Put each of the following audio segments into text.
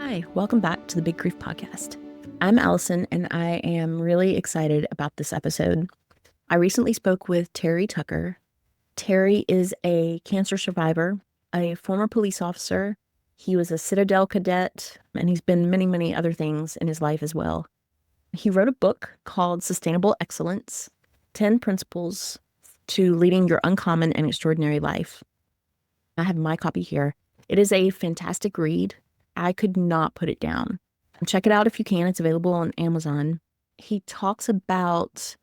Hi, welcome back to the Big Grief Podcast. I'm Alison, and I am really excited about this episode. I recently spoke with Terry Tucker. Terry is a cancer survivor, a former police officer. He was a Citadel cadet, and he's been many, many other things in his life as well. He wrote a book called Sustainable Excellence, 10 Principles to Leading Your Uncommon and Extraordinary Life. I have my copy here. It is a fantastic read. I could not put it down. Check it out if you can. It's available on Amazon. He talks about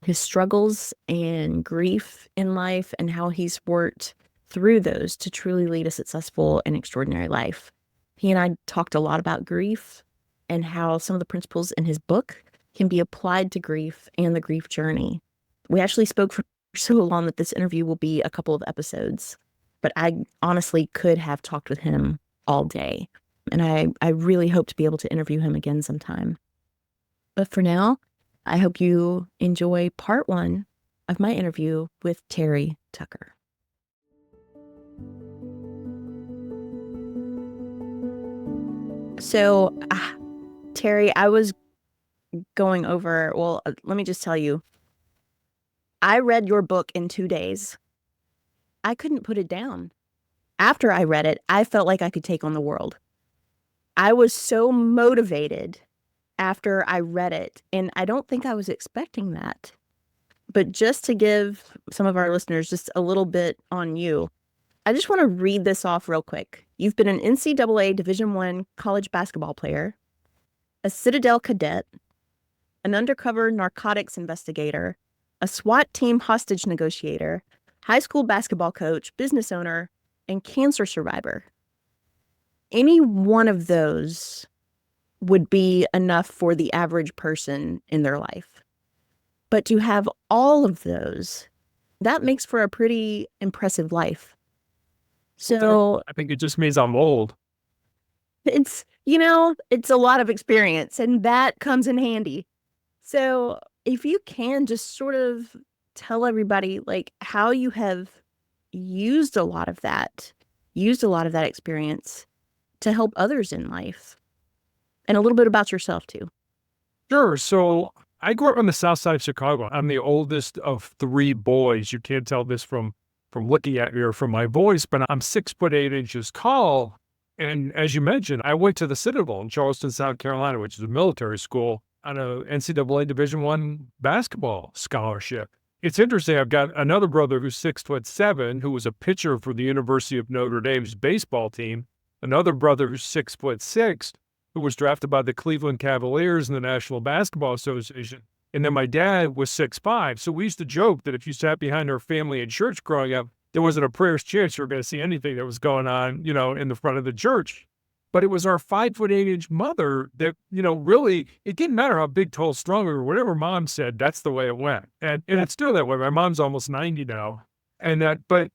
his struggles and grief in life and how he's worked through those to truly lead a successful and extraordinary life. He and I talked a lot about grief and how some of the principles in his book can be applied to grief and the grief journey. We actually spoke for so long that this interview will be a couple of episodes, but I honestly could have talked with him all day. And I really hope to be able to interview him again sometime. But for now, I hope you enjoy part 1 of my interview with Terry Tucker. So, Terry, I was going over, let me just tell you, I read your book in 2 days. I couldn't put it down. After I read it, I felt like I could take on the world. I was so motivated after I read it, and I don't think I was expecting that. But just to give some of our listeners just a little bit on you, I just want to read this off real quick. You've been an NCAA Division I college basketball player, a Citadel cadet, an undercover narcotics investigator, a SWAT team hostage negotiator, high school basketball coach, business owner, and cancer survivor. Any one of those would be enough for the average person in their life. But to have all of those, that makes for a pretty impressive life. So I think it just means I'm old. it's a lot of experience, and that comes in handy. So if you can just sort of tell everybody like how you have used a lot of that experience to help others in life, and a little bit about yourself too. Sure. So I grew up on the south side of Chicago. I'm the oldest of 3 boys. You can't tell this from looking at me or from my voice, but I'm 6'8" tall. And as you mentioned, I went to the Citadel in Charleston, South Carolina, which is a military school, on a NCAA Division I basketball scholarship. It's interesting. I've got another brother who's 6'7", who was a pitcher for the University of Notre Dame's baseball team. Another brother who's 6'6", who was drafted by the Cleveland Cavaliers in the National Basketball Association. And then my dad was 6'5". So we used to joke that if you sat behind our family in church growing up, there wasn't a prayer's chance you were going to see anything that was going on, in the front of the church. But it was our 5'8" mother that, really, it didn't matter how big, tall, strong we were. Whatever mom said, that's the way it went. And it's still that way. My mom's almost 90 now. But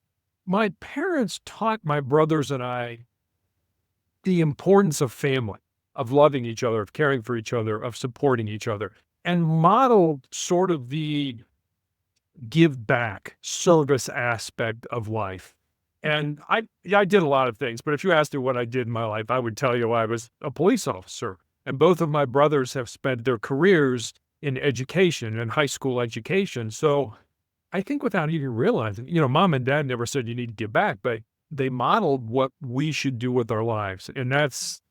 my parents taught my brothers and I the importance of family, of loving each other, of caring for each other, of supporting each other, and modeled sort of the give back service aspect of life. And I did a lot of things, but if you asked me what I did in my life, I would tell you I was a police officer. And both of my brothers have spent their careers in education and high school education. So I think without even realizing, mom and dad never said you need to give back, but they modeled what we should do with our lives. And that's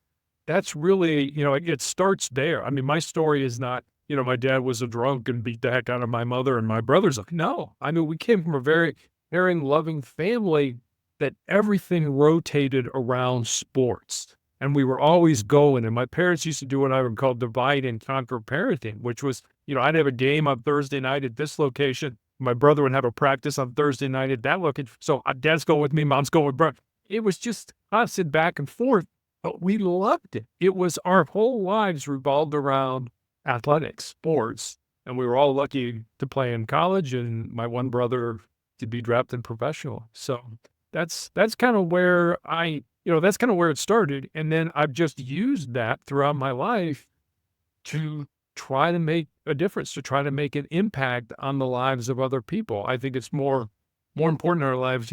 really, it starts there. I mean, my story is not, my dad was a drunk and beat the heck out of my mother and my brothers. No, I mean, we came from a very caring, loving family that everything rotated around sports. And we were always going. And my parents used to do what I would call divide and conquer parenting, which was, I'd have a game on Thursday night at this location. My brother would have a practice on Thursday night at that location. So dad's going with me, mom's going with brother. It was just constant back and forth, but we loved it. It was our whole lives revolved around athletics, sports. And we were all lucky to play in college, and my one brother to be drafted professional. So that's kind of where that's kind of where it started. And then I've just used that throughout my life to try to make a difference, to try to make an impact on the lives of other people. I think it's more important in our lives,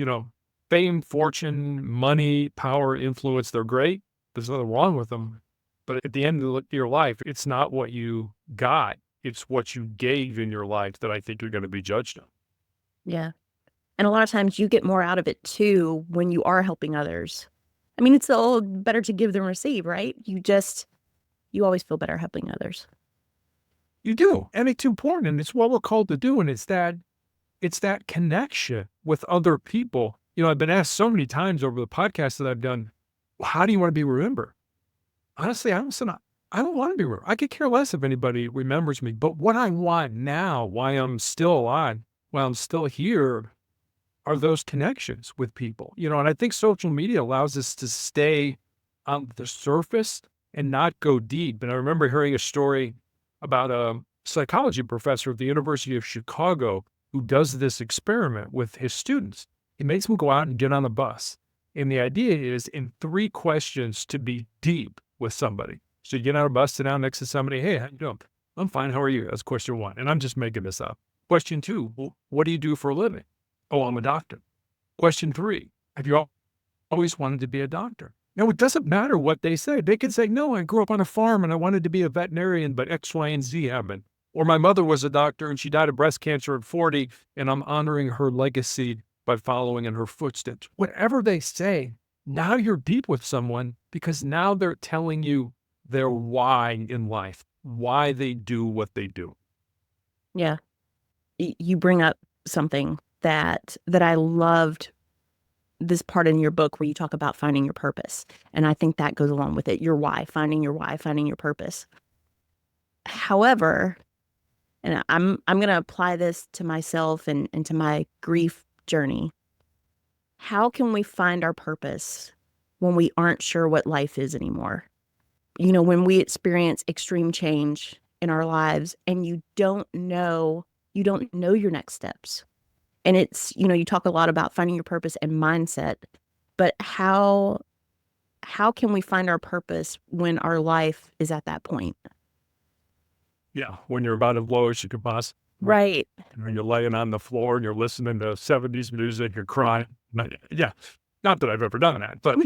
fame, fortune, money, power, influence, they're great. There's nothing wrong with them. But at the end of your life, it's not what you got, it's what you gave in your life that I think you're going to be judged on. Yeah. And a lot of times you get more out of it too when you are helping others. I mean, it's all better to give than receive, right? You always feel better helping others. You do. And it's important. And it's what we're called to do. And it's that connection with other people. I've been asked so many times over the podcast that I've done, well, how do you want to be remembered? Honestly, I don't want to be remembered. I could care less if anybody remembers me. But what I want now, why I'm still alive, while I'm still here, are those connections with people. And I think social media allows us to stay on the surface and not go deep. And I remember hearing a story about a psychology professor at the University of Chicago who does this experiment with his students. He makes them go out and get on a bus. And the idea is in 3 questions to be deep with somebody. So you get on a bus, sit down next to somebody. Hey, how you doing? I'm fine. How are you? That's question 1. And I'm just making this up. Question 2, well, what do you do for a living? Oh, I'm a doctor. Question 3, have you always wanted to be a doctor? Now, it doesn't matter what they say. They could say, no, I grew up on a farm and I wanted to be a veterinarian, but X, Y, and Z happened. Or my mother was a doctor and she died of breast cancer at 40, and I'm honoring her legacy by following in her footsteps. Whatever they say, now you're deep with someone because now they're telling you their why in life, why they do what they do. Yeah. You bring up something that I loved, this part in your book where you talk about finding your purpose. And I think that goes along with it. Your why, finding your purpose. However, and I'm going to apply this to myself and to my grief journey. How can we find our purpose when we aren't sure what life is anymore? When we experience extreme change in our lives and you don't know your next steps. And it's, you talk a lot about finding your purpose and mindset, but how can we find our purpose when our life is at that point? Yeah, when you're about as low as you could possibly. Right. When you're laying on the floor and you're listening to 70s music, you're crying. Yeah, not that I've ever done that, but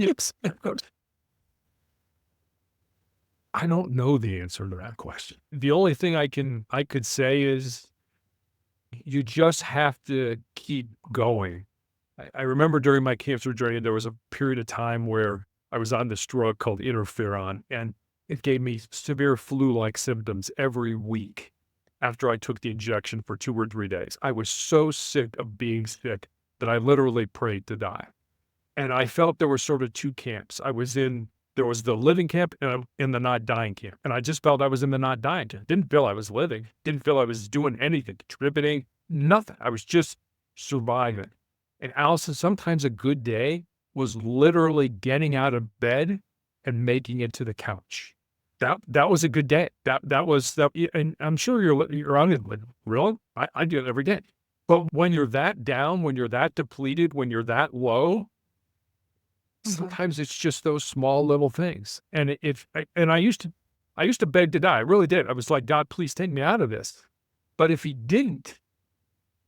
I don't know the answer to that question. The only thing I could say is you just have to keep going. I remember during my cancer journey, there was a period of time where I was on this drug called interferon, and it gave me severe flu-like symptoms every week after I took the injection for 2 or 3 days. I was so sick of being sick that I literally prayed to die. And I felt there were sort of 2 camps. There was the living camp and I'm in the not dying camp. And I just felt I was in the not dying camp. Didn't feel I was living. Didn't feel I was doing anything, contributing, nothing. I was just surviving. And Alison, sometimes a good day was literally getting out of bed and making it to the couch. That was a good day. That was, and I'm sure you're on it. Like, really? I do it every day. But when you're that down, when you're that depleted, when you're that low, sometimes it's just those small little things. And I used to beg to die. I really did. I was like, God, please take me out of this. But if he didn't,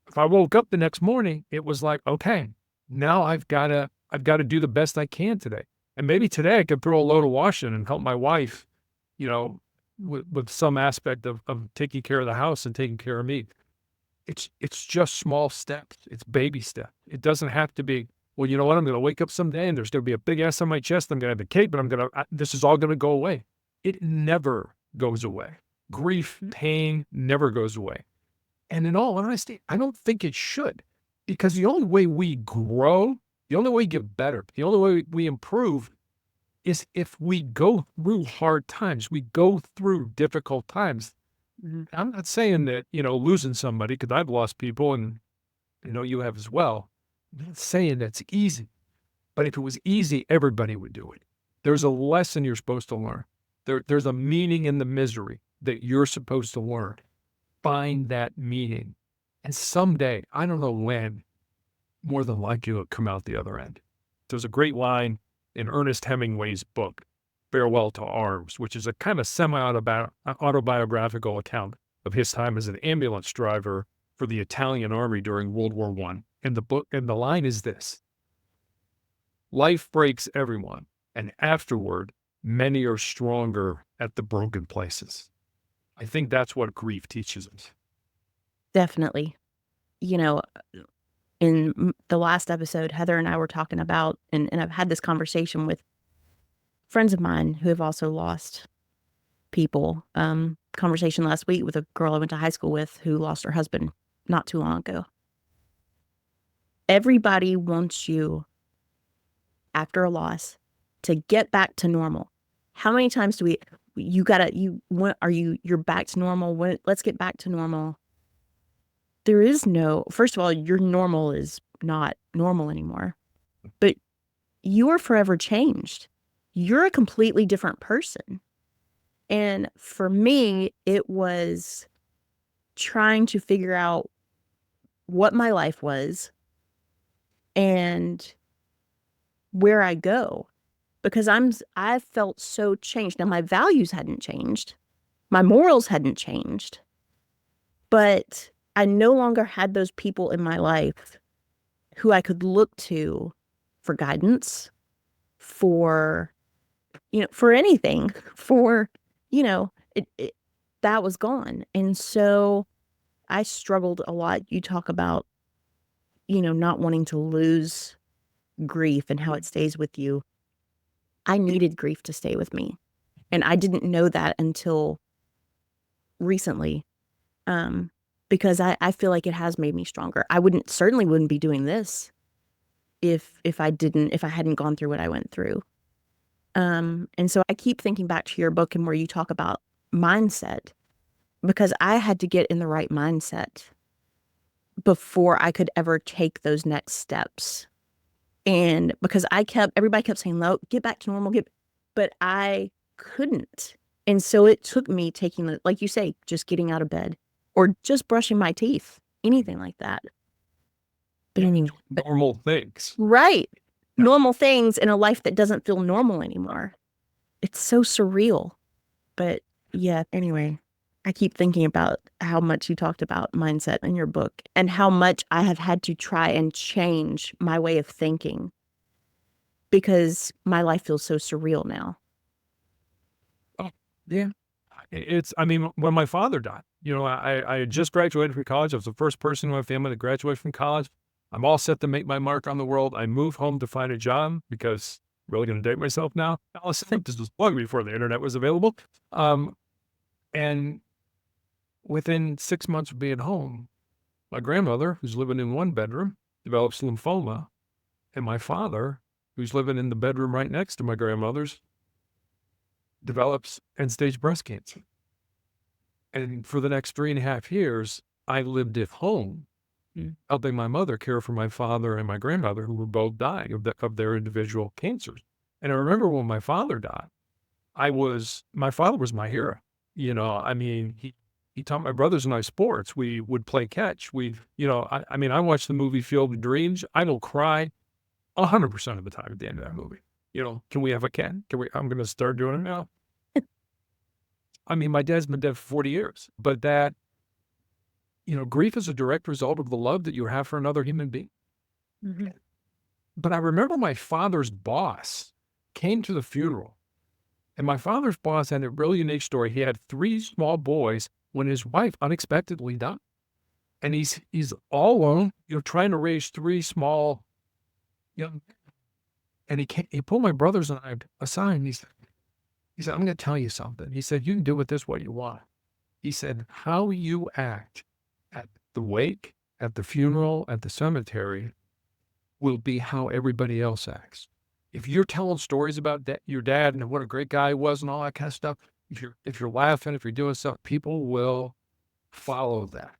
if I woke up the next morning, it was like, okay, now I've got to do the best I can today. And maybe today I could throw a load of washing and help my wife, with some aspect of taking care of the house and taking care of me. It's just small steps. It's baby steps. It doesn't have to be, well, you know what? I'm going to wake up someday and there's going to be a big ass on my chest. I'm going to have a cake, but this is all going to go away. It never goes away. Grief, pain never goes away. And in all honesty, I don't think it should, because the only way we grow, the only way we get better, the only way we improve is if we go through hard times, we go through difficult times. I'm not saying that, losing somebody, because I've lost people and, you have as well. I'm not saying that's easy, but if it was easy, everybody would do it. There's a lesson you're supposed to learn. There's a meaning in the misery that you're supposed to learn. Find that meaning. And someday, I don't know when, more than likely it'll come out the other end. There's a great line in Ernest Hemingway's book, Farewell to Arms, which is a kind of semi-autobiographical account of his time as an ambulance driver for the Italian army during World War I. And the line is this: life breaks everyone, and afterward, many are stronger at the broken places. I think that's what grief teaches us. Definitely. You know, in the last episode, Heather and I were talking about, and I've had this conversation with friends of mine who have also lost people. Conversation last week with a girl I went to high school with who lost her husband not too long ago. Everybody wants you, after a loss, to get back to normal. How many times do you're back to normal? Let's get back to normal. There is no, first of all, your normal is not normal anymore, but you are forever changed. You're a completely different person. And for me, it was trying to figure out what my life was and where I go, because I felt so changed. Now, my values hadn't changed. My morals hadn't changed, but I no longer had those people in my life who I could look to for guidance, for, for anything, for, that was gone. And so I struggled a lot. You talk about, not wanting to lose grief and how it stays with you. I needed grief to stay with me. And I didn't know that until recently. Because I feel like it has made me stronger. I certainly wouldn't be doing this if I hadn't gone through what I went through. And so I keep thinking back to your book and where you talk about mindset, because I had to get in the right mindset before I could ever take those next steps. And because everybody kept saying, "No, get back to normal," but I couldn't. And so it took me taking like you say, just getting out of bed or just brushing my teeth, anything like that. But anyway, normal things. Right. Yeah. Normal things in a life that doesn't feel normal anymore. It's so surreal. But yeah, anyway, I keep thinking about how much you talked about mindset in your book and how much I have had to try and change my way of thinking because my life feels so surreal now. Oh, yeah. When my father died, I had just graduated from college. I was the first person in my family to graduate from college. I'm all set to make my mark on the world. I moved home to find a job because I'm really going to date myself now. Alison, this was long before the internet was available. And within 6 months of being home, my grandmother, who's living in one bedroom, develops lymphoma. And my father, who's living in the bedroom right next to my grandmother's, develops end-stage breast cancer. And for the next 3.5 years, I lived at home, helping my mother care for my father and my grandmother, who were both dying of their individual cancers. And I remember when my father died, my father was my hero. He taught my brothers and I sports. We would play catch. I watched the movie Field of Dreams. I will cry 100% of the time at the end of that movie. Can we have a cat? I'm going to start doing it now. My dad's been dead for 40 years, but that, grief is a direct result of the love that you have for another human being. Mm-hmm. But I remember my father's boss came to the funeral, and my father's boss had a really unique story. He had 3 small boys when his wife unexpectedly died. And he's all alone, trying to raise 3 small young men. And he pulled my brothers and I aside, and he said, "I'm going to tell you something." He said, "You can do with this what you want." He said, "How you act at the wake, at the funeral, at the cemetery will be how everybody else acts. If you're telling stories about your dad and what a great guy he was and all that kind of stuff, if you're laughing, if you're doing stuff, people will follow that.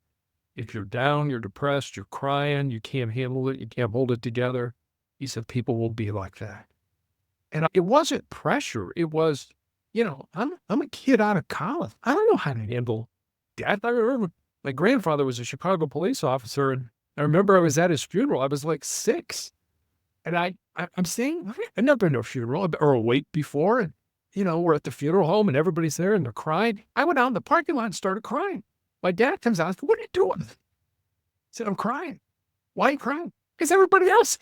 If you're down, you're depressed, you're crying, you can't handle it, you can't hold it together," he said, "people will be like that." And it wasn't pressure. It was, I'm a kid out of college. I don't know how to handle death. I remember my grandfather was a Chicago police officer, and I remember I was at his funeral. I was like 6. And I'm saying, I've never been to a funeral or a wake before. And, we're at the funeral home and everybody's there and they're crying. I went out in the parking lot and started crying. My dad comes out and said, "What are you doing?" I said, "I'm crying." "Why are you crying?" "Because everybody else."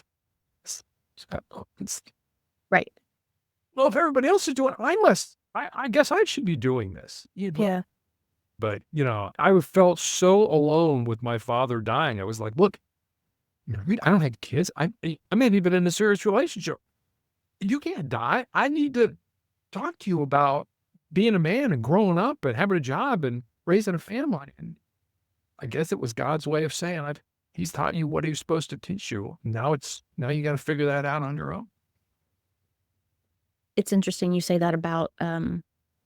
Right. well, if everybody else is doing it, I guess I should be doing this. Yeah. But, I felt so alone with my father dying. I was like, look, I don't have kids. I may be in a serious relationship. You can't die. I need to talk to you about being a man and growing up and having a job and raising a family. And I guess it was God's way of saying, he's taught you what he was supposed to teach you. Now you got to figure that out on your own. It's interesting you say that about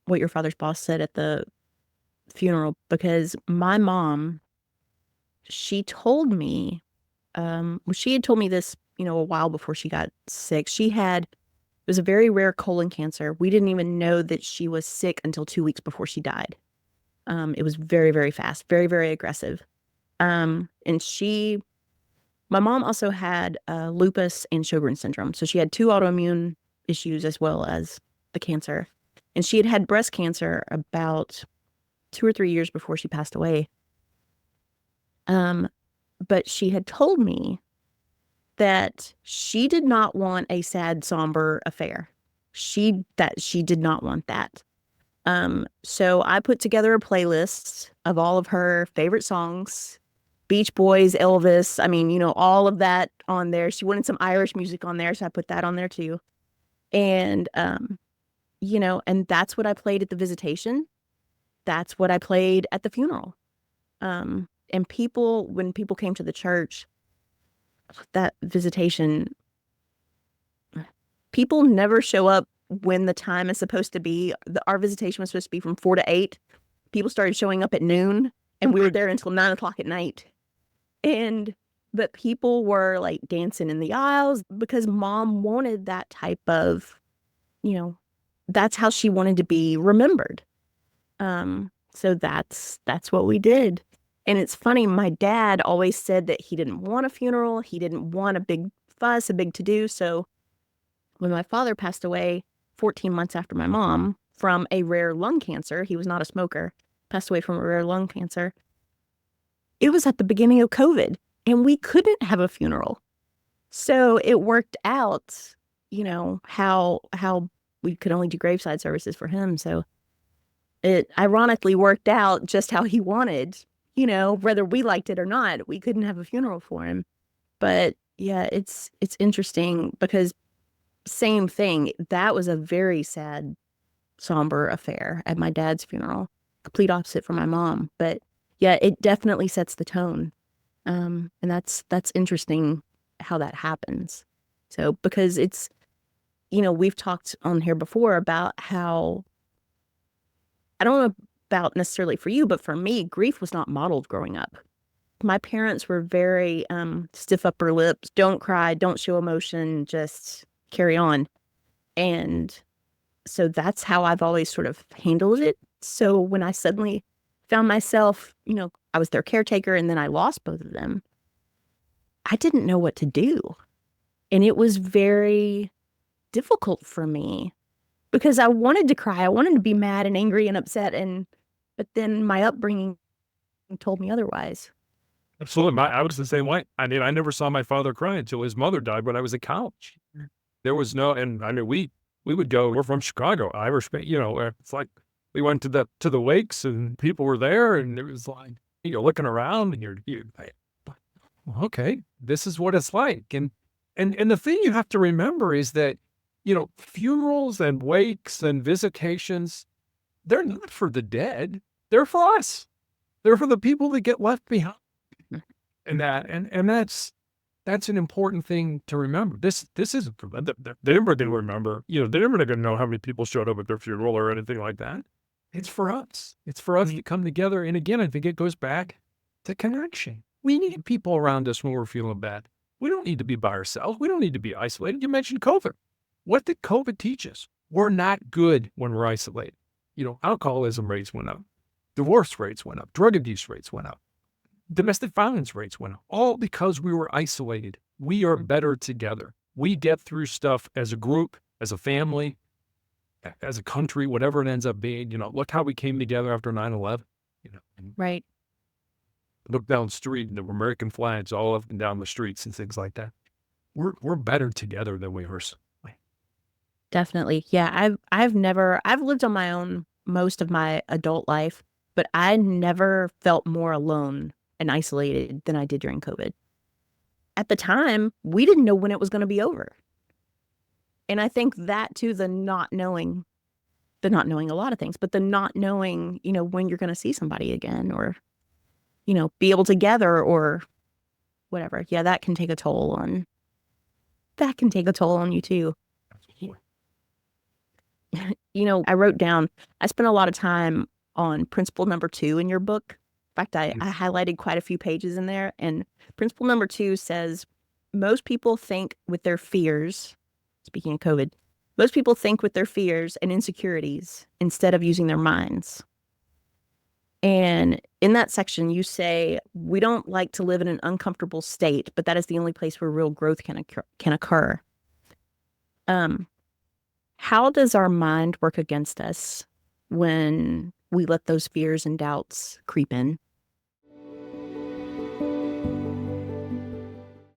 what your father's boss said at the funeral, because my mom, she told me, she had told me this, a while before she got sick. It was a very rare colon cancer. We didn't even know that she was sick until 2 weeks before she died. It was very, very fast, very, very aggressive. And my mom also had lupus and Sjogren's syndrome. So she had 2 autoimmune issues as well as the cancer. And she had breast cancer about 2 or 3 years before she passed away. But she had told me that she did not want a sad, somber affair. She did not want that. So I put together a playlist of all of her favorite songs, Beach Boys, Elvis. I mean, all of that on there. She wanted some Irish music on there, so I put that on there too. And, and that's what I played at the visitation. That's what I played at the funeral. And when people came to the church, that visitation, people never show up when the time is supposed to be. Our visitation was supposed to be from 4 to 8. People started showing up at noon, and we were there until 9 o'clock at night. But people were like dancing in the aisles because mom wanted that type of, that's how she wanted to be remembered. So that's what we did. And it's funny, my dad always said that he didn't want a funeral. He didn't want a big fuss, a big to-do. So when my father passed away 14 months after my mom from a rare lung cancer, he was not a smoker, passed away from a rare lung cancer. It was at the beginning of COVID, and we couldn't have a funeral. So it worked out, how we could only do graveside services for him. So it ironically worked out just how he wanted. Whether we liked it or not, we couldn't have a funeral for him. But yeah, it's interesting because same thing. That was a very sad, somber affair at my dad's funeral. Complete opposite from my mom. But yeah, it definitely sets the tone. And that's interesting how that happens. So because it's, we've talked on here before about how, I don't know about necessarily for you, but for me, grief was not modeled growing up. My parents were very stiff upper lips, don't cry, don't show emotion, just carry on. And so that's how I've always sort of handled it. So when I suddenly found myself, I was their caretaker and then I lost both of them, I didn't know what to do. And it was very difficult for me because I wanted to cry. I wanted to be mad and angry and upset. But then my upbringing told me otherwise. Absolutely. I was the same way. I mean, I never saw my father cry until his mother died when I was in college. There was and I mean, we would go, we're from Chicago, Irish, where it's like, we went to the wakes and people were there and it was like, you're looking around and you're like, okay, this is what it's like. And the thing you have to remember is that, funerals and wakes and visitations, they're not for the dead. They're for us. They're for the people that get left behind. And that's an important thing to remember. This isn't for them. They're never going to remember. They're never going to know how many people showed up at their funeral or anything like that. It's for us. It's for us to come together. And again, I think it goes back to connection. We need people around us when we're feeling bad. We don't need to be by ourselves. We don't need to be isolated. You mentioned COVID. What did COVID teach us? We're not good when we're isolated. Alcoholism rates went up. Divorce rates went up. Drug abuse rates went up. Domestic violence rates went up. All because we were isolated. We are better together. We get through stuff as a group, as a family, as a country, whatever it ends up being. Look how we came together after 9/11. Right. Look down the street and the American flags all up and down the streets and things like that. We're better together than we were. Definitely. Yeah, I've lived on my own most of my adult life, but I never felt more alone and isolated than I did during COVID. At the time, we didn't know when it was going to be over. And I think that too, the not knowing a lot of things, but the not knowing, when you're going to see somebody again or, be able to gather or whatever. Yeah, that can take a toll on you too. Absolutely. I wrote down, I spent a lot of time on principle number 2 in your book. In fact, I highlighted quite a few pages in there. And principle number 2 says, most people think with their fears, speaking of COVID, most people think with their fears and insecurities instead of using their minds. And in that section, you say, we don't like to live in an uncomfortable state, but that is the only place where real growth can occur. Um, How does our mind work against us when we let those fears and doubts creep in?